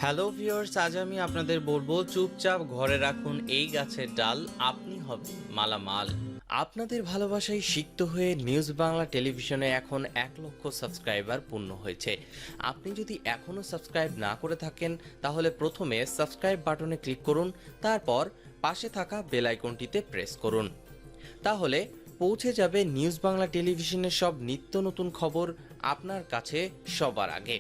Hello viewers, আজ আমি আপনাদের বলবো চুপচাপ ঘরে রাখুন এই গাছের ডাল, আপনি হবেন মালামাল। আপনাদের ভালোবাসায় সিক্ত হয়ে নিউজ বাংলা টেলিভিশনে এখন 1 লক্ষ সাবস্ক্রাইবার পূর্ণ হয়েছে। আপনি যদি এখনও সাবস্ক্রাইব না করে থাকেন তাহলে প্রথমে সাবস্ক্রাইব বাটনে ক্লিক করুন, তারপর পাশে থাকা বেল আইকনটিতে প্রেস করুন। তাহলে পৌঁছে যাবে নিউজ বাংলা টেলিভিশনের সব নিত্য নতুন খবর আপনার কাছে সবার আগে।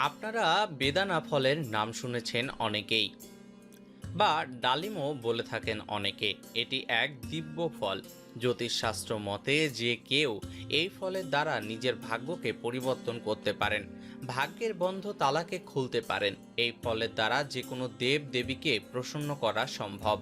আপনারা বেদানা ফলের নাম শুনেছেন অনেকেই, বা ডালিমও বলে থাকেন অনেকে। এটি এক দিব্য ফল। জ্যোতিষশাস্ত্র মতে যে কেউ এই ফলের দ্বারা নিজের ভাগ্যকে পরিবর্তন করতে পারেন, ভাগ্যের বন্ধ তালাকে খুলতে পারেন। এই ফলের দ্বারা যে কোনো দেব দেবীকে প্রসন্ন করা সম্ভব।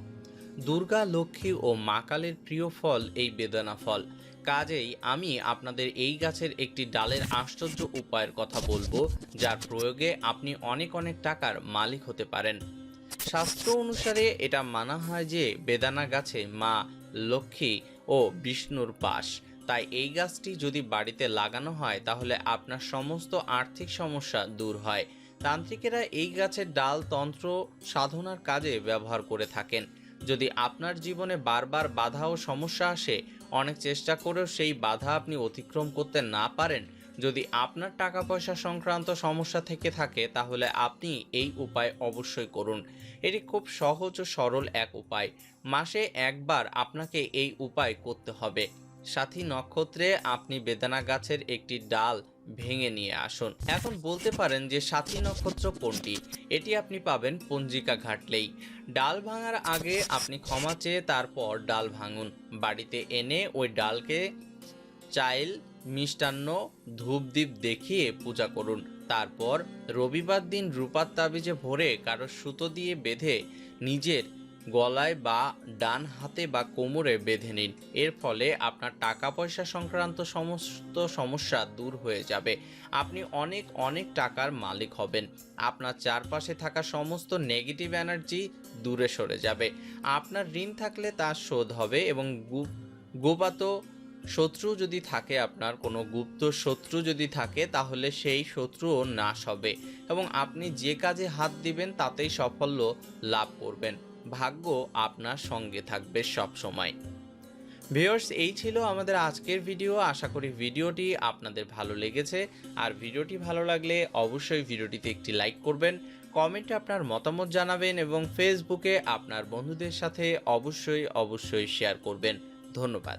দুর্গা, লক্ষ্মী ও মা কালীর প্রিয় ফল এই বেদানা ফল। কাজেই আমি আপনাদের এই গাছের একটি ডালের আশ্চর্য উপায়ের কথা বলবো, যার প্রয়োগে আপনি অনেক অনেক টাকার মালিক হতে পারেন। শাস্ত্র অনুসারে এটা মানা হয় যে বেদানা গাছে মা লক্ষ্মী ও বিষ্ণুর বাস। তাই এই গাছটি যদি বাড়িতে লাগানো হয় তাহলে আপনার সমস্ত আর্থিক সমস্যা দূর হয়। তান্ত্রিকেরা এই গাছের ডাল তন্ত্র সাধনার কাজে ব্যবহার করে থাকেন। যদি আপনার জীবনে বারবার বাধা ও সমস্যা আসে, অনেক চেষ্টা করেও সেই বাধা আপনি অতিক্রম করতে না পারেন, যদি আপনার টাকা পয়সা সংক্রান্ত সমস্যা থেকে থাকে, তাহলে আপনি এই উপায় অবশ্যই করুন। এটি খুব সহজ ও সরল এক উপায়। মাসে একবার আপনাকে এই উপায় করতে হবে। সাথী নক্ষত্রে আপনি বেদানা গাছের একটি ডাল ভেঙে নিয়ে আসুন। এখন বলতে পারেন যে সাথী নক্ষত্র কোনটি? এটি আপনি পাবেন পঞ্জিকা ঘাটলেই। ডাল ভাঙার আগে আপনি ক্ষমা চেয়ে তারপর ডাল ভাঙুন। বাড়িতে এনে ওই ডালকে চাইল, মিষ্টান্ন, ধূপদীপ দেখিয়ে পূজা করুন। তারপর রবিবার দিন রূপার তাবিজে ভরে কারো সুতো দিয়ে বেঁধে নিজের গলায় বা ডান হাতে বা কোমরে বেঁধে নিন। এর ফলে আপনার টাকা পয়সা সংক্রান্ত সমস্ত সমস্যা দূর হয়ে যাবে। আপনি অনেক অনেক টাকার মালিক হবেন। আপনার চারপাশে থাকা সমস্ত নেগেটিভ এনার্জি দূরে সরে যাবে। আপনার ঋণ থাকলে তা শোধ হবে এবং গোপাত শত্রু যদি থাকে, আপনার কোনো গুপ্ত শত্রু যদি থাকে, তাহলে সেই শত্রুও নাশ হবে এবং আপনি যে কাজে হাত দিবেন তাতেই সাফল্য লাভ করবেন। ভাগ্য আপনার সঙ্গে থাকবে সব সময়। ভিউয়ার্স, এই ছিল আমাদের আজকের ভিডিও। আশা করি ভিডিওটি আপনাদের ভালো লেগেছে। আর ভিডিওটি ভালো লাগলে অবশ্যই ভিডিওটিতে একটি লাইক করবেন, কমেন্টে আপনার মতামত জানাবেন এবং ফেসবুকে আপনার বন্ধুদের সাথে অবশ্যই শেয়ার করবেন। ধন্যবাদ।